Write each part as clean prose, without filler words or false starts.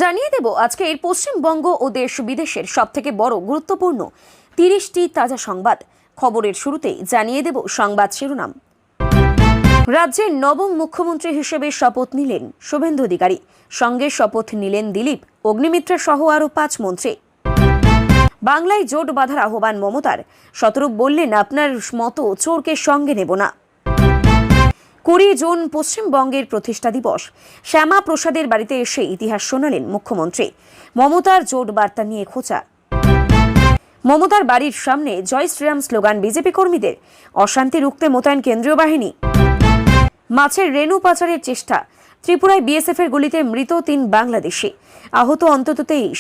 জানিয়ে দেব আজকের পশ্চিমবঙ্গ ও দেশ বিদেশের সবথেকে বড় গুরুত্বপূর্ণ 30টি তাজা সংবাদ। খবরের শুরুতেই জানিয়ে দেব সংবাদ শিরোনাম। রাজ্যের নবম মুখ্যমন্ত্রী হিসেবে শপথ নিলেন শুভেন্দু অধিকারী, সঙ্গে শপথ নিলেন দিলীপ, অগ্নিমিত্রা সহ আরও 5 মন্ত্রী। বাংলায় জোট বাঁধার আহ্বান মমতার, শতরূপ বললেন আপনার মতো চোরকে সঙ্গে নেব না। 20 জুন পশ্চিমবঙ্গের প্রতিষ্ঠা দিবস, শ্যামা প্রসাদের বাড়িতে এসে ইতিহাস শোনালেন মুখ্যমন্ত্রী। মমতার জোট বার্তা নিয়ে খোঁচা। মমতার বাড়ির সামনে জয় শ্রীরাম স্লোগান বিজেপি কর্মীদের, অশান্তি রুখতে মোতায়েন কেন্দ্রীয় বাহিনী। মাছের রেণু পাচারের চেষ্টা, ত্রিপুরায় বিএসএফের গুলিতে মৃত 3 বাংলাদেশি, আহত অন্তত 23।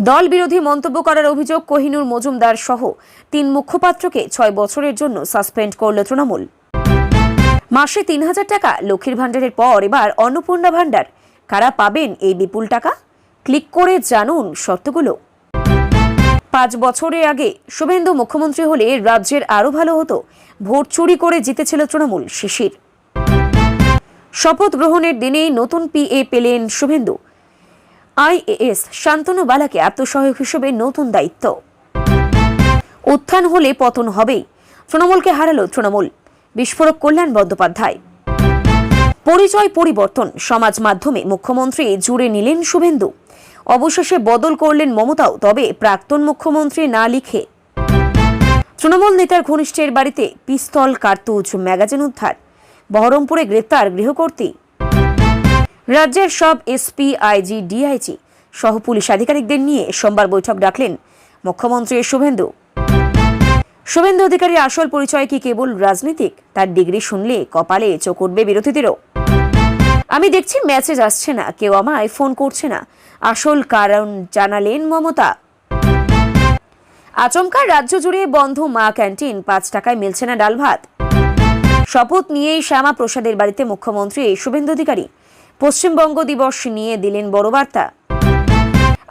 দল বিরোধী মন্তব্য করার অভিযোগ কোহিনুর মজুমদার সহ 3 মুখপাত্রকে 6 বছরের জন্য সাসপেন্ড করল তৃণমূল। মাসে 3000 টাকা লক্ষ্মীর ভাণ্ডারের পর এবার অন্নপূর্ণা ভাণ্ডার, কারা পাবেন এই বিপুল টাকা? ক্লিক করে জানুন শর্তগুলো। 5 বছরের আগে শুভেন্দু মুখ্যমন্ত্রী হলে রাজ্যের আরো ভালো হতো, ভোট চুরি করে জিতেছিল তৃণমূল, শিশির। শপথ গ্রহণের দিনেই নতুন পিএ পেলেন শুভেন্দু। আইএএস শান্তনু বালাকে আত্মসহায়ক হিসেবে নতুন দায়িত্ব। উত্থান হলে পতন হবেই, তৃণমূলকে হারালো তৃণমূল, বিস্ফোরক কল্যাণ বন্দ্যোপাধ্যায়। পরিচয় পরিবর্তন, সমাজ মাধ্যমে মুখ্যমন্ত্রী জুড়ে নিলেন শুভেন্দু। অবশেষে বদল করলেন মমতাও, তবে প্রাক্তন মুখ্যমন্ত্রী না লিখে। তৃণমূল নেতার ঘনিষ্ঠের বাড়িতে পিস্তল, কার্তুজ, ম্যাগাজিন উদ্ধার, বহরমপুরে গ্রেপ্তার গৃহকর্ত্রী। রাজ্যের সব এসপি, আইজি, ডিআইজি সহ পুলিশ আধিকারিকদের নিয়ে সোমবার বৈঠক ডাকলেন মুখ্যমন্ত্রী শুভেন্দু। শুভেন্দু অধিকারীর আসল পরিচয় কি কেবল রাজনীতিক? তার ডিগ্রি শুনলে কপালে চোখ উঠবে বিরোধীদেরও। আমি দেখছি মেসেজ আসছে না, কেউ আমায় ফোন করছে না, আসল কারণ জানালেন মমতা। আচমকা রাজ্য জুড়ে বন্ধ মা ক্যান্টিন, 5 টাকায় মিলছে না ডাল ভাত। শপথ নিয়েই শ্যামা প্রসাদের বাড়িতে মুখ্যমন্ত্রী শুভেন্দু অধিকারী। পশ্চিমবঙ্গ দিবস নিয়ে দিলেন বড় বার্তা।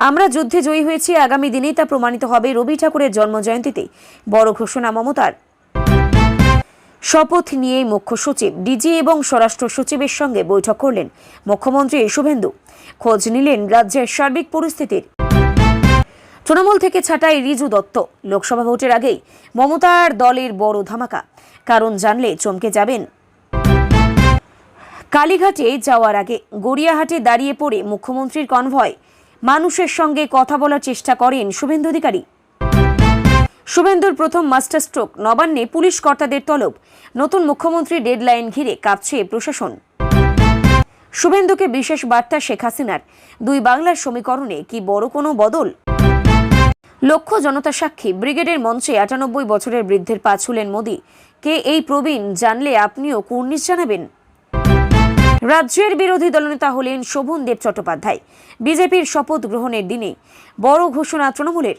আমরা যুদ্ধে জয়ী হয়েছি, আগামী দিনেই তা প্রমাণিত হবে। রবি ঠাকুরের জন্মজয়ন্তীতে বড় ঘোষণা মমতার। শপথ নিয়েই মুখ্য সচিব, ডিজি এবং স্বরাষ্ট্র সচিবের সঙ্গে বৈঠক করলেন মুখ্যমন্ত্রী শুভেন্দু। খোঁজ নিলেন রাজ্যের সার্বিক পরিস্থিতির। তৃণমূল থেকে ছাঁটাই রিজু দত্ত। লোকসভা ভোটের আগেই মমতার দলের বড় ধামাকা, কারণ জানলে চমকে যাবেন। কালীঘাটে যাওয়ার আগে গড়িয়াহাটে দাঁড়িয়ে পড়ে মুখ্যমন্ত্রীর কনভয়, মানুষের সঙ্গে কথা বলার চেষ্টা করেন শুভেন্দু অধিকারী। শুভেন্দুর প্রথম মাস্টার স্ট্রোক, নবান্নে পুলিশ কর্তাদের তলব। নতুন মুখ্যমন্ত্রী ডেডলাইন ঘিরে কাঁপছে প্রশাসন। শুভেন্দুকে বিশেষ বার্তা শেখ হাসিনার, 2 বাংলার সমীকরণে কি বড় কোনো বদল? লক্ষ্য জনতা সাক্ষী, ব্রিগেডের মঞ্চে 98 বছরের বৃদ্ধের পা ছুলেন মোদী। কে এই প্রবীণ? জানলে আপনিও কুর্নিশ জানাবেন। রাজ্যের বিরোধী দলনেতা হলেন শোভনদেব চট্টোপাধ্যায়। বিজেপির শপথ গ্রহণের দিনে বড় ঘোষণা তৃণমূলের।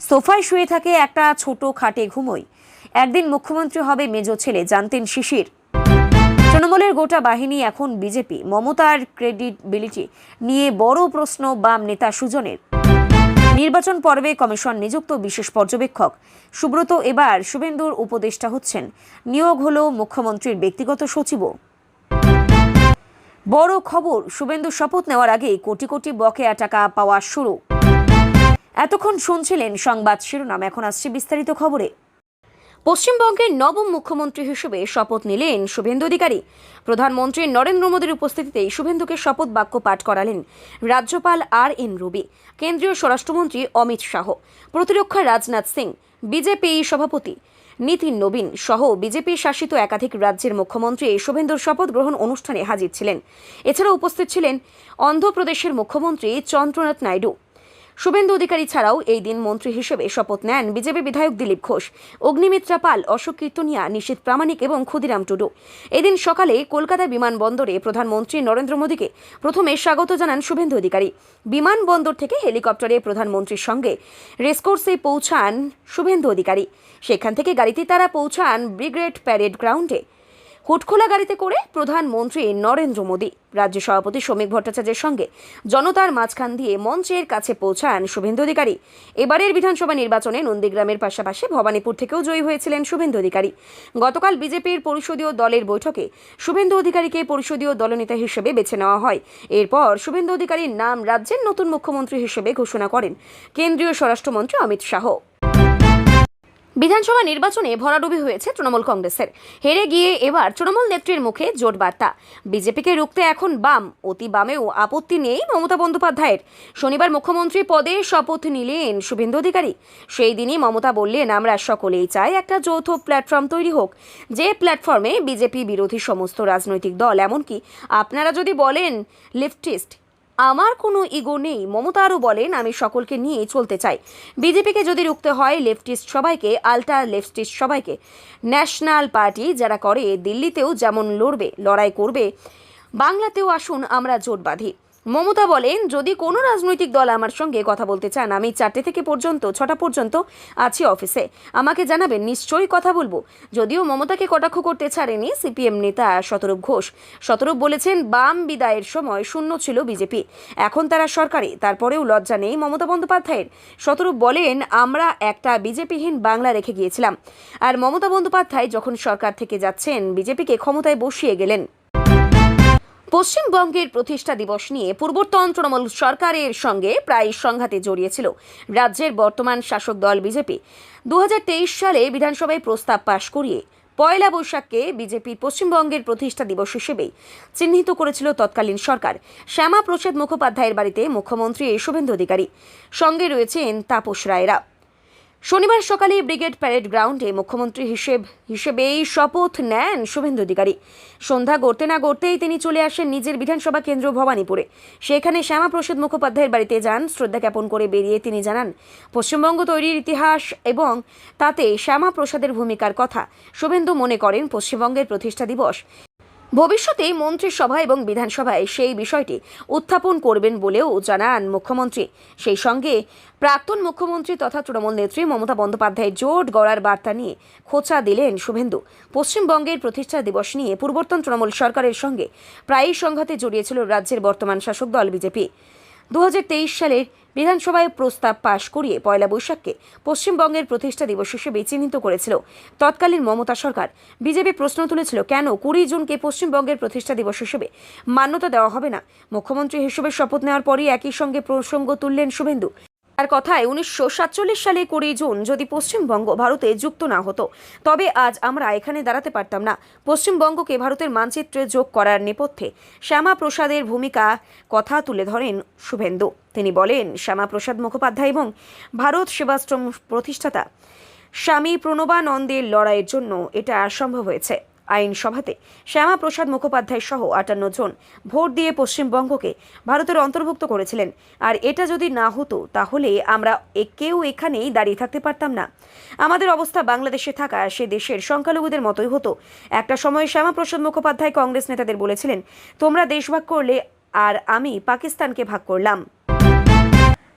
সোফায় শুয়ে থাকে একটা ছোট খাটে ঘুমোয়, একদিন মুখ্যমন্ত্রী হবে মেজ ছেলে, জানতেন শিশির। তৃণমূলের গোটা বাহিনী এখন বিজেপি। মমতার ক্রেডিবিলিটি নিয়ে বড় প্রশ্ন বাম নেতা সুজনের। নির্বাচন পর্বে কমিশন নিযুক্ত বিশেষ পর্যবেক্ষক সুব্রত এবার শুভেন্দুর উপদেষ্টা হচ্ছেন। নিয়োগ হল মুখ্যমন্ত্রীর ব্যক্তিগত সচিবও। বড় খবর, শুভেন্দু শপথ নেওয়ার আগেই কোটি কোটি বকেয়া টাকা পাওয়া শুরু। এতক্ষণ শুনছিলেন সংবাদ শিরোনাম, এখন আসছে বিস্তারিত খবরে। পশ্চিমবঙ্গের নবম মুখ্যমন্ত্রী হিসেবে শপথ নিলেন শুভেন্দু অধিকারী। প্রধানমন্ত্রী নরেন্দ্র মোদীর উপস্থিতিতে শুভেন্দুকে শপথ বাক্য পাঠ করালেন রাজ্যপাল RN রবি, কেন্দ্রীয় স্বরাষ্ট্রমন্ত্রী অমিত শাহ, প্রতিরক্ষা রাজনাথ সিং, বিজেপি সভাপতি নীতিন নবীন সহ বিজেপি শাসিত একাধিক রাজ্যের মুখ্যমন্ত্রী শুভেন্দুর শপথ গ্রহণ অনুষ্ঠানে হাজির ছিলেন। এছাড়াও উপস্থিত ছিলেন অন্ধ্রপ্রদেশের মুখ্যমন্ত্রী চন্দ্রনাথ নাইডু। শুভেন্দু অধিকারী ছাড়াও এই দিন মন্ত্রী হিসেবে শপথ নেন বিজেপি বিধায়ক দিলীপ ঘোষ, অগ্নিমিত্রা পাল, অশোক কীর্তনিয়া, নিশীথ প্রামাণিক এবং ক্ষুদিরাম টুডু। এদিন সকালে কলকাতা বিমানবন্দরে প্রধানমন্ত্রী নরেন্দ্র মোদীকে প্রথমে স্বাগত জানান শুভেন্দু অধিকারী। বিমানবন্দর থেকে হেলিকপ্টারে প্রধানমন্ত্রীর সঙ্গে রেসকোর্সে পৌঁছান শুভেন্দু অধিকারী। সেখান থেকে গাড়িতে তারা পৌঁছান ব্রিগেড প্যারেড গ্রাউন্ডে। হুটখোলা গাড়িতে করে প্রধানমন্ত্রী নরেন্দ্র মোদী রাজ্য সভাপতি শ্রমিক ভট্টাচার্যের সঙ্গে জনতার মাঝখান দিয়ে মঞ্চের কাছে পৌঁছান শুভেন্দু অধিকারী। এবারের বিধানসভা নির্বাচনে নন্দীগ্রামের পাশাপাশি ভবানীপুর থেকেও জয়ী হয়েছিলেন শুভেন্দু অধিকারী। গতকাল বিজেপির পরিষদীয় দলের বৈঠকে শুভেন্দু অধিকারীকে পরিষদীয় দলনেতা হিসেবে বেছে নেওয়া হয়। এরপর শুভেন্দু অধিকারীর নাম রাজ্যের নতুন মুখ্যমন্ত্রী হিসেবে ঘোষণা করেন কেন্দ্রীয় স্বরাষ্ট্রমন্ত্রী অমিত শাহ। বিধানসভা নির্বাচনে ভরাডুবি হয়েছে তৃণমূল কংগ্রেসের। হেরে গিয়ে এবার তৃণমূল নেত্রীর মুখে জোট বার্তা, বিজেপিকে রুখতে এখন বাম, অতি বামেও আপত্তি নেই মমতা বন্দ্যোপাধ্যায়ের। শনিবার মুখ্যমন্ত্রী পদে শপথ নিলেন শুভেন্দু অধিকারী। সেই দিনই মমতা বললেন, আমরা সকলেই চাই একটা যৌথ প্ল্যাটফর্ম তৈরি হোক, যে প্ল্যাটফর্মে বিজেপি বিরোধী সমস্ত রাজনৈতিক দল, এমনকি আপনারা যদি বলেন লেফটিস্ট, আমার কোনো ইগো নেই। মমতা আরও বলেন, আমি সকলকে নিয়ে চলতে চাই। বিজেপিকে যদি রুখতে হয় লেফটিস্ট সবাইকে, আল্ট্রা লেফটিস্ট সবাইকে, ন্যাশনাল পার্টি যারা করে দিল্লিতেও যেমন লড়াই করবে, বাংলাতেও আসুন আমরা জোট বাঁধি। মমতা বলেন, যদি কোনো রাজনৈতিক দল আমার সঙ্গে কথা বলতে চান, আমি 4টে থেকে 6টা পর্যন্ত আছি অফিসে, আমাকে জানাবেন, নিশ্চয়ই কথা বলবো। যদিও মমতাকে কটাক্ষ করতে ছাড়েনি সিপিএম নেতা শতরূপ ঘোষ। শতরূপ বলেছেন, বাম বিদায়ের সময় শূন্য ছিল বিজেপি, এখন তারা সরকারে, তারপরেও লজ্জা নেই মমতা বন্দ্যোপাধ্যায়ের। শতরূপ বলেন, আমরা একটা বিজেপিহীন বাংলা রেখে গিয়েছিলাম, আর মমতা বন্দ্যোপাধ্যায় যখন সরকার থেকে যাচ্ছেন বিজেপিকে ক্ষমতায় বসিয়ে গেলেন। পশ্চিমবঙ্গের প্রতিষ্ঠা দিবস নিয়ে পূর্বতন তৃণমূল সরকারের সঙ্গে প্রায় সংঘাতে জড়িয়েছিল রাজ্যের বর্তমান শাসক দল বিজেপি। 2023 সালে বিধানসভায় প্রস্তাব পাশ করিয়ে পয়লা বৈশাখকে বিজেপির পশ্চিমবঙ্গের প্রতিষ্ঠা দিবস হিসেবেই চিহ্নিত করেছিল তৎকালীন সরকার। শ্যামা প্রসাদ মুখোপাধ্যায়ের বাড়িতে মুখ্যমন্ত্রী শুভেন্দু অধিকারী, সঙ্গে রয়েছেন তাপস রায়রা। শনিবার সকালে ব্রিগেড প্যারেড গ্রাউন্ডে মুখ্যমন্ত্রী হিসেবেই শপথ নেন শুভেন্দু অধিকারী। সন্ধ্যা গড়তে না গড়তেই তিনি চলে আসেন নিজের বিধানসভা কেন্দ্র ভবানীপুরে। সেখানে শ্যামাপ্রসাদ মুখোপাধ্যায়ের বাড়িতে যান। শ্রদ্ধা জ্ঞাপন করে বেরিয়ে তিনি জানান, পশ্চিমবঙ্গ তৈরির ইতিহাস এবং তাতে শ্যামাপ্রসাদের ভূমিকার কথা। শুভেন্দু মনে করেন, পশ্চিমবঙ্গের প্রতিষ্ঠা দিবস ভবিষ্যতে মন্ত্রিসভা এবং বিধানসভায় সেই বিষয়টি উত্থাপন করবেন বলেও জানান মুখ্যমন্ত্রী। সেই সঙ্গে প্রাক্তন মুখ্যমন্ত্রী তথা তৃণমূল নেত্রী মমতা বন্দ্যোপাধ্যায়ের জোট গড়ার বার্তা নিয়ে খোঁচা দিলেন শুভেন্দু। পশ্চিমবঙ্গের প্রতিষ্ঠা দিবস নিয়ে পূর্বতন তৃণমূল সরকারের সঙ্গে প্রায়ই সংঘাতে জড়িয়েছিল রাজ্যের বর্তমান শাসক দল বিজেপি। 2023 সালের বিধানসভায় প্রস্তাব পাশ করিয়ে পয়লা বৈশাখকে পশ্চিমবঙ্গের প্রতিষ্ঠা দিবস হিসেবে চিহ্নিত করেছিল তৎকালীন মমতা সরকার। বিজেপি প্রশ্ন তুলেছিল, কেন 20 জুনকে পশ্চিমবঙ্গের প্রতিষ্ঠা দিবস হিসেবে মান্যতা দেওয়া হবে না? মুখ্যমন্ত্রী হিসেবে শপথ নেওয়ার পরই একই সঙ্গে প্রসঙ্গ তুললেন শুভেন্দু। তার কথায় 1947 সালে 20 জুন যদি পশ্চিমবঙ্গ ভারতে যুক্ত না হতো, তবে আজ আমরা এখানে দাঁড়াতে পারতাম না। পশ্চিমবঙ্গকে ভারতের মানচিত্রে যোগ করার নেপথ্যে শ্যামাপ্রসাদের ভূমিকা কথা তুলে ধরেন শুভেন্দু। তিনি বলেন, শ্যামাপ্রসাদ মুখোপাধ্যায় এবং ভারত সেবাশ্রম প্রতিষ্ঠাতা স্বামী প্রণবানন্দের লড়াইয়ের জন্য এটা সম্ভব হয়েছে। আইনসভাতে শ্যামাপ্রসাদ মুখোপাধ্যায় সহ 58 জন ভোট দিয়ে পশ্চিমবঙ্গকে ভারতের অন্তর্ভুক্ত করেছিলেন। আর এটা যদি না হতো তাহলে আমরা কেউ এখানেই দাঁড়িয়ে থাকতে পারতাম না। আমাদের অবস্থা বাংলাদেশে থাকা সে দেশের সংখ্যালঘুদের মতোই হতো। একটা সময় শ্যামাপ্রসাদ মুখোপাধ্যায় কংগ্রেস নেতাদের বলেছিলেন, তোমরা দেশ ভাগ করলে আর আমি পাকিস্তানকে ভাগ করলাম।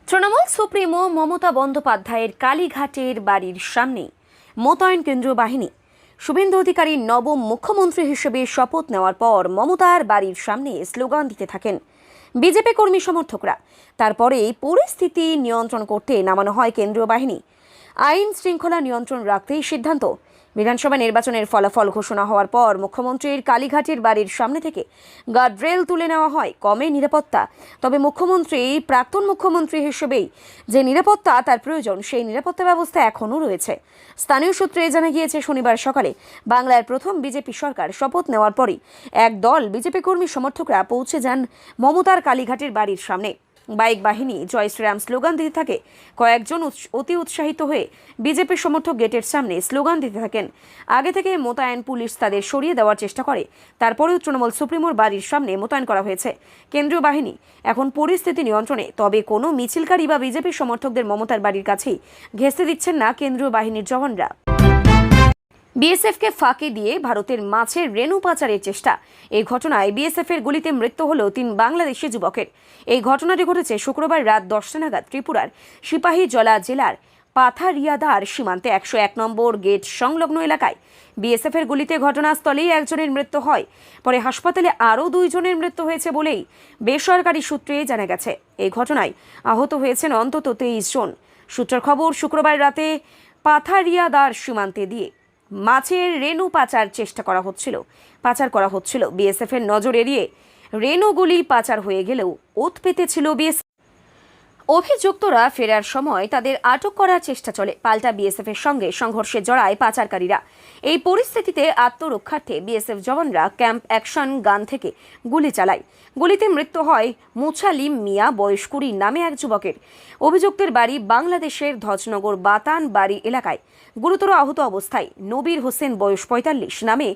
তৃণমূল সুপ্রিমো মমতা বন্দ্যোপাধ্যায়ের কালীঘাটের বাড়ির সামনে মোতায়েন কেন্দ্রীয় বাহিনী। শুভেন্দু অধিকারীর নবম মুখ্যমন্ত্রী হিসেবে শপথ নেওয়ার পর মমতার বাড়ির সামনে স্লোগান দিতে থাকেন বিজেপি কর্মী সমর্থকরা। তারপরে পরিস্থিতি নিয়ন্ত্রণ করতে নামানো হয় কেন্দ্রীয় বাহিনী। আইন শৃঙ্খলা নিয়ন্ত্রণ রাখতেই সিদ্ধান্ত। বিধানসভা নির্বাচনের ফলাফল ঘোষণা হওয়ার পর মুখ্যমন্ত্রীর কালীঘাটের বাড়ির সামনে থেকে গার্ডরেল তুলে নেওয়া হয়। কমে নিরাপত্তা, তবে প্রাক্তন মুখ্যমন্ত্রী হিসেবেই যে নিরাপত্তা তার প্রয়োজন, সেই নিরাপত্তা ব্যবস্থা এখনও রয়েছে। স্থানীয় সূত্রে জানা গিয়েছে, শনিবার সকালে বাংলার প্রথম বিজেপি সরকার শপথ নেওয়ার পরই এক দল বিজেপি কর্মী সমর্থকরা পৌঁছে যান মমতার কালীঘাটের বাড়ির সামনে। বাইক বাহিনী জয় শ্রীরাম স্লোগান দিতে থাকে। কয়েকজন অতি উৎসাহিত হয়ে বিজেপি সমর্থক গেটের সামনে স্লোগান দিতে থাকেন। আগে থেকে মোতায়েন পুলিশ তাদের সরিয়ে দেওয়ার চেষ্টা করে। তারপরেও তৃণমূল সুপ্রিমোর বাড়ির সামনে মোতায়েন করা হয়েছে কেন্দ্রীয় বাহিনী। এখন পরিস্থিতি নিয়ন্ত্রণে, তবে কোনো মিছিলকারী বা বিজেপি সমর্থকদের মমতার বাড়ির কাছেই ঘেঁষতে দিচ্ছেন না কেন্দ্রীয় বাহিনীর জওয়ানরা। বিএসএফকে ফাঁকি দিয়ে ভারতের মাছের রেণু পাচারের চেষ্টা। এই ঘটনায় বিএসএফের গুলিতে মৃত্যু হল 3 বাংলাদেশি যুবকের। এই ঘটনাটি ঘটেছে শুক্রবার রাত 10টা নাগাদ ত্রিপুরার সিপাহীজলা জেলার পাথারিয়াদার সীমান্তে 101 নম্বর গেট সংলগ্ন এলাকায় বিএসএফের গুলিতে ঘটনাস্থলেই একজনের মৃত্যু হয়। পরে হাসপাতালে আরও 2 জনের মৃত্যু হয়েছে বলেই বেসরকারি সূত্রে জানা গেছে। এই ঘটনায় আহত হয়েছেন অন্তত 23 জন। সূত্রের খবর, শুক্রবার রাতে পাথারিয়াদার সীমান্তে দিয়ে মাছের রেণু পাচার করা হচ্ছিল। বিএসএফের নজর এড়িয়ে রেণুগুলি পাচার হয়ে গেলেও ওত পেতেছিল বিএসএফ। অভিযুক্তরা ফেরার সময় তাদের আটক করার চেষ্টা চলে। পাল্টা বিএসএফের সঙ্গে সংঘর্ষে জড়ায় পাচারকারীরা। এই পরিস্থিতিতে আত্মরক্ষার্থে বিএসএফ জওয়ানরা ক্যাম্প অ্যাকশন গান থেকে গুলি চালায়। গুলিতে মৃত্যু হয় মুছালিম মিয়া বয়স 20 নামে এক যুবকের। অভিযুক্তের বাড়ি বাংলাদেশের ধ্বজনগর বাতান বাড়ি এলাকায়। গুরুতর আহত অবস্থায় নবীর হোসেন বয়স 45 নামে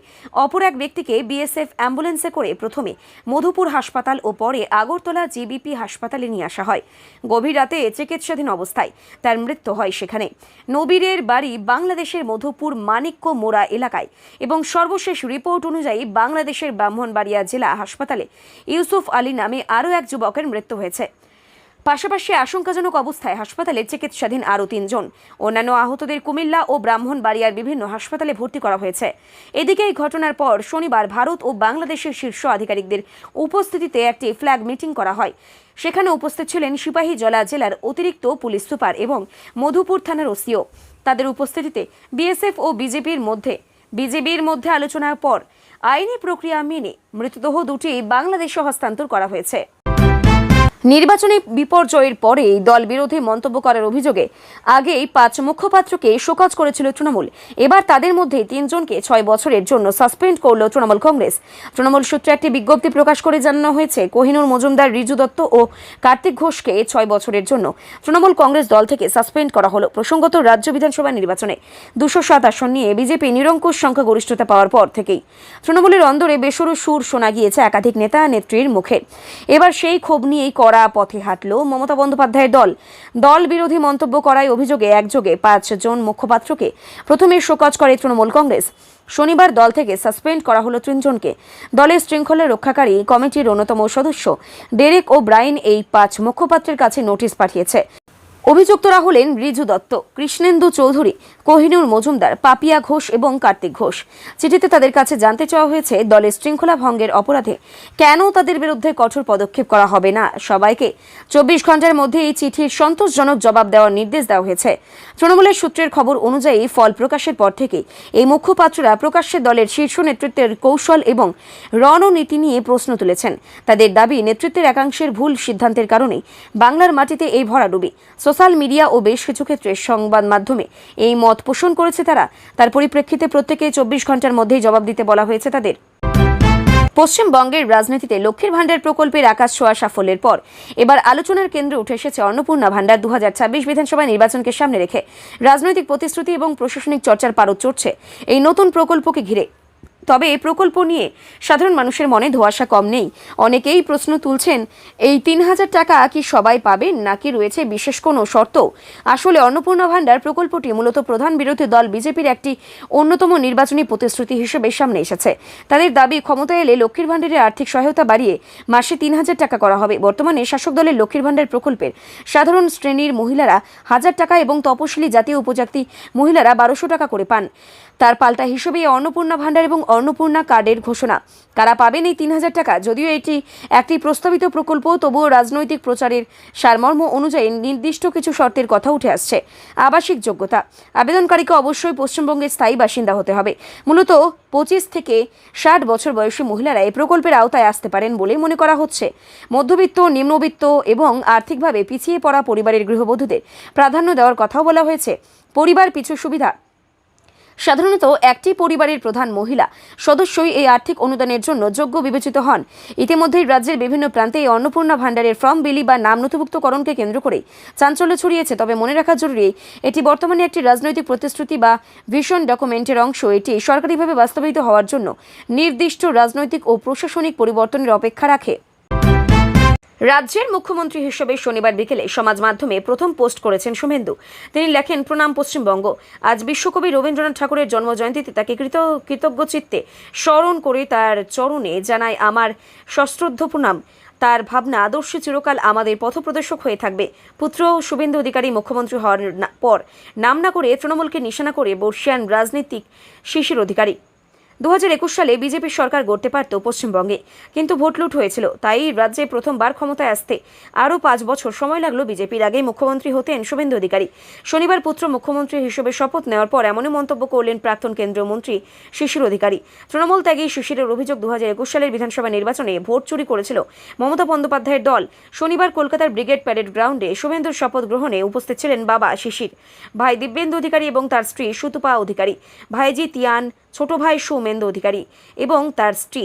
অপর এক ব্যক্তিকে বিএসএফ অ্যাম্বুলেন্সে করে প্রথমে মধুপুর হাসপাতাল ও পরে আগরতলা জিবিপি হাসপাতালে নিয়ে আসা হয়। গভীর রাতে চিকিৎসাধীন অবস্থায় তার মৃত্যু হয় সেখানে। নবীরের বাড়ি বাংলাদেশের মধুপুর মানিক্য মোড়া এলাকায় এবং সর্বশেষ রিপোর্ট অনুযায়ী বাংলাদেশের ব্রাহ্মণবাড়িয়া জেলা হাসপাতালে ইউসুফ আলী নামে আরও এক যুবকের মৃত্যু হয়েছে। পাশাপাশি আশঙ্কাজনক অবস্থায় হাসপাতালে চিকিৎসাধীন আরও 3 জন। অন্যান্য আহতদের কুমিল্লা ও ব্রাহ্মণবাড়িয়ার বিভিন্ন হাসপাতালে ভর্তি করা হয়েছে। এদিকে এই ঘটনার পর শনিবার ভারত ও বাংলাদেশের শীর্ষ আধিকারিকদের উপস্থিতিতে একটি ফ্ল্যাগ মিটিং করা হয়। সেখানে উপস্থিত ছিলেন সিপাহীজলা জেলার অতিরিক্ত পুলিশ সুপার এবং মধুপুর থানার ওসিও। তাদের উপস্থিতিতে বিএসএফ ও বিজেপির মধ্যে আলোচনার পর আইনি প্রক্রিয়া মেনে মৃতদেহ দুটি বাংলাদেশে হস্তান্তর করা হয়েছে। নির্বাচনী বিপর্যয়ের পরেই দল বিরোধী মন্তব্য করার অভিযোগে আগেই 5 মুখপাত্রকে শোকজ করেছিল তৃণমূল। এবার তাদের মধ্যে 3 জনকে 6 বছরের জন্য সাসপেন্ড করল তৃণমূল কংগ্রেস। তৃণমূল সূত্রে একটি বিজ্ঞপ্তি প্রকাশ করে জানানো হয়েছে, কোহিনুর মজুমদার, রিজু দত্ত ও কার্তিক ঘোষকে 6 বছরের জন্য তৃণমূল কংগ্রেস দল থেকে সাসপেন্ড করা হলো। প্রসঙ্গত, রাজ্য বিধানসভা নির্বাচনে 207 আসন নিয়ে বিজেপি নিরঙ্কুশ সংখ্যাগরিষ্ঠতা পাওয়ার পর থেকেই তৃণমূলের অন্দরে বেসুরো সুর শোনা গিয়েছে একাধিক নেতা নেত্রীর মুখে। এবার সেই ক্ষোভ নিয়েই পথে হাঁটল মমতা বন্দ্যোপাধ্যায়ের দল বিরোধী মন্তব্য করায় অভিযোগে একযোগে 5 জন মুখপাত্রকে প্রথমে শোকজ করে তৃণমূল কংগ্রেস। শনিবার দল থেকে সাসপেন্ড করা হলো 3 জনকে। দলের শৃঙ্খলা রক্ষাকারী কমিটির অন্যতম সদস্য ডেরেক ও ব্রাইন এই 5 মুখপাত্রের কাছে নোটিশ পাঠিয়েছে। অভিযুক্তরা হলেন রিজু দত্ত, কৃষ্ণেন্দু চৌধুরী, কোহিনুর মজুমদার, পাপিয়া ঘোষ এবং কার্তিক ঘোষ। চিঠিতে তাদের কাছে জানতে চাওয়া হয়েছে দলের শৃঙ্খলা ভঙ্গের অপরাধে কেন তাদের বিরুদ্ধে কঠোর পদক্ষেপ করা হবে না। সবাইকে 24 ঘন্টার মধ্যে এই চিঠির সন্তোষজনক জবাব দেওয়ার নির্দেশ দেওয়া হয়েছে। তৃণমূলের সূত্রের খবর অনুযায়ী ফল প্রকাশের পর থেকে এই মুখপাত্ররা প্রকাশ্যে দলের শীর্ষ নেতৃত্বের কৌশল এবং রণনীতি নিয়ে প্রশ্ন তুলেছেন। তাদের দাবি, নেতৃত্বের একাংশের ভুল সিদ্ধান্তের কারণে বাংলার মাটিতে এই ভরাডুবি। সোশ্যাল মিডিয়া ও বেশ কিছু ক্ষেত্রে সংবাদ মাধ্যমে এই মত পোষণ করেছে তারা। তার পরিপ্রেক্ষিতে প্রত্যেকে 24 ঘন্টার মধ্যেই জবাব দিতে বলা হয়েছে তাদের। পশ্চিমবঙ্গের রাজনীতিতে লক্ষ্মীর ভাণ্ডার প্রকল্পের আকাশ ছোঁয়া সাফল্যের পর এবার আলোচনার কেন্দ্রে উঠে এসেছে অন্নপূর্ণা ভাণ্ডার। 2026 বিধানসভা নির্বাচনকে সামনে রেখে রাজনৈতিক প্রতিশ্রুতি এবং প্রশাসনিক চর্চার পারদ চড়ছে এই নতুন প্রকল্পকে ঘিরে। তবে এই প্রকল্প নিয়ে সাধারণ মানুষের মনে ধোঁয়াশা কম নেই। অনেকেই প্রশ্ন তুলছেন, এই 3000 টাকা কি সবাই পাবেন নাকি রয়েছে বিশেষ কোনো শর্ত? আসলে অন্নপূর্ণা ভাণ্ডার প্রকল্পটি মূলত প্রধান বিরোধী দল বিজেপির একটি অন্যতম নির্বাচনী প্রতিশ্রুতি হিসেবে সামনে এসেছে। তাদের দাবি, ক্ষমতায় এলে লক্ষ্মীর ভাণ্ডারের আর্থিক সহায়তা বাড়িয়ে মাসে 3000 টাকা করা হবে। বর্তমানে শাসক দলের লক্ষ্মীর ভাণ্ডার প্রকল্পের সাধারণ শ্রেণীর মহিলারা 1000 টাকা এবং তপশিলি জাতি উপজাতি মহিলারা 1200 টাকা করে পান। তার পাল্টা হিসেবে অন্নপূর্ণা ভাণ্ডার এবং অন্নপূর্ণা কার্ডের ঘোষণা। কারা পাবেন এই 3000 টাকা? যদিও এটি একটি প্রস্তাবিত প্রকল্প, তবুও রাজনৈতিক প্রচারের সারমর্ম অনুযায়ী নির্দিষ্ট কিছু শর্তের কথা উঠে আসছে। আবাসিক যোগ্যতা, আবেদনকারীকে অবশ্যই পশ্চিমবঙ্গের স্থায়ী বাসিন্দা হতে হবে। মূলত 25 থেকে 60 বছর বয়সী মহিলারা এই প্রকল্পের আওতায় আসতে পারেন বলে মনে করা হচ্ছে। মধ্যবিত্ত, নিম্নবিত্ত এবং আর্থিকভাবে পিছিয়ে পড়া পরিবারের গৃহবধূদের প্রাধান্য দেওয়ার কথাও বলা হয়েছে। পরিবার পিছু সুবিধা, সাধারণত একটি পরিবারের প্রধান মহিলা সদস্যই এই আর্থিক অনুদানের জন্য যোগ্য বিবেচিত হন। ইতিমধ্যেই রাজ্যের বিভিন্ন প্রান্তে এই অন্নপূর্ণা ভাণ্ডারের ফর্ম বিলি বা নাম নথিভুক্তকরণকে কেন্দ্র করে চাঞ্চল্য ছড়িয়েছে। তবে মনে রাখা জরুরি, এটি বর্তমানে একটি রাজনৈতিক প্রতিশ্রুতি বা ভিশন ডকুমেন্টের অংশ। এটি সরকারিভাবে বাস্তবায়িত হওয়ার জন্য নির্দিষ্ট রাজনৈতিক ও প্রশাসনিক পরিবর্তনের অপেক্ষা রাখে। রাজ্যের মুখ্যমন্ত্রী হিসেবে শনিবার বিকেলে সমাজ মাধ্যমে প্রথম পোস্ট করেছেন শুভেন্দু। তিনি লেখেন, প্রণাম পশ্চিমবঙ্গ। আজ বিশ্বকবি রবীন্দ্রনাথ ঠাকুরের জন্মজয়ন্তীতে তাকে কৃতজ্ঞ চিত্তে স্মরণ করে তার চরণে জানাই আমার সশ্রদ্ধ প্রণাম। তার ভাবনা আদর্শে চিরকাল আমাদের পথপ্রদর্শক হয়ে থাকবে। পুত্র শুভেন্দু অধিকারী মুখ্যমন্ত্রী হওয়ার পর নাম না করে তৃণমূলকে নিশানা করে বর্ষিয়ান রাজনীতিক শিশির অধিকারী। 2021 সালে বিজেপির সরকার গড়তে পারত পশ্চিমবঙ্গে, কিন্তু ভোট লুট হয়েছিল। তাই রাজ্যে প্রথমবার ক্ষমতায় আসতে আরও 5 বছর সময় লাগলো বিজেপির। আগে মুখ্যমন্ত্রী হতেন শুভেন্দু অধিকারী। শনিবার পুত্র মুখ্যমন্ত্রী হিসেবে শপথ নেওয়ার পর এমনই মন্তব্য করলেন প্রাক্তন কেন্দ্রীয় মন্ত্রী শিশির অধিকারী। তৃণমূল ত্যাগী শিশিরের অভিযোগ, 2021 সালের বিধানসভা নির্বাচনে ভোট চুরি করেছিল মমতা বন্দ্যোপাধ্যায়ের দল। শনিবার কলকাতার ব্রিগেড প্যারেড গ্রাউন্ডে শুভেন্দুর শপথ গ্রহণে উপস্থিত ছিলেন বাবা শিশির, ভাই দিব্যেন্দু অধিকারী এবং তার স্ত্রী সুতুপা অধিকারী, ভাইজি তিয়ান, ছোট ভাই সৌমেন্দু অধিকারী এবং তার স্ত্রী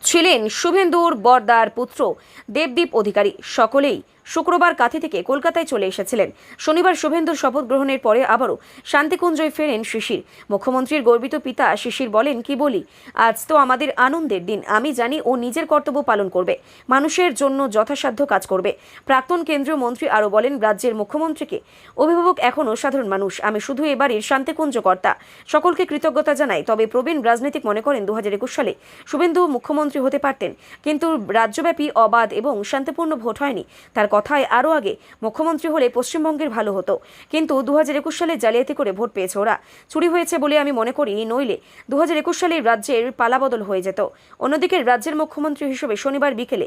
ছিলেন শুভেন্দুর বরদার পুত্র দেবদীপ অধিকারী। সকলেই শুক্রবার কাঁথি থেকে কলকাতায় চলে এসেছিলেন। শনিবার শুভেন্দুর শপথ গ্রহণের পরে আবারও শান্তিকুঞ্জয় ফেরেন শিশির। মুখ্যমন্ত্রীর গর্বিত পিতা শিশির বলেন, কি বলি, আজ তো আমাদের আনন্দের দিন। আমি জানি ও নিজের কর্তব্য পালন করবে, মানুষের জন্য যথাসাধ্য কাজ করবে। প্রাক্তন কেন্দ্রীয় মন্ত্রী আরও বলেন, রাজ্যের মুখ্যমন্ত্রীকে অভিভাবক এখনও সাধারণ মানুষ। আমি শুধু এবারের শান্তিকুঞ্জ কর্তা। সকলকে কৃতজ্ঞতা জানাই। তবে প্রবীণ রাজনীতিক মনে করেন 2021 সালে শুভেন্দু মুখ্যমন্ত্রী হতে পারতেন, কিন্তু রাজ্যব্যাপী অবাধ এবং শান্তিপূর্ণ ভোট হয়নি। তার কথায় আরও আগে মুখ্যমন্ত্রী হলে পশ্চিমবঙ্গের ভালো হতো, কিন্তু 2021 সালে জালিয়াতি করে ভোট পেয়েছে ওরা। চুরি হয়েছে বলে আমি মনে করি, নইলে 2021 সালে রাজ্যের পালাবদল হয়ে যেত। অন্যদিকে রাজ্যের মুখ্যমন্ত্রী হিসেবে শনিবার বিকেলে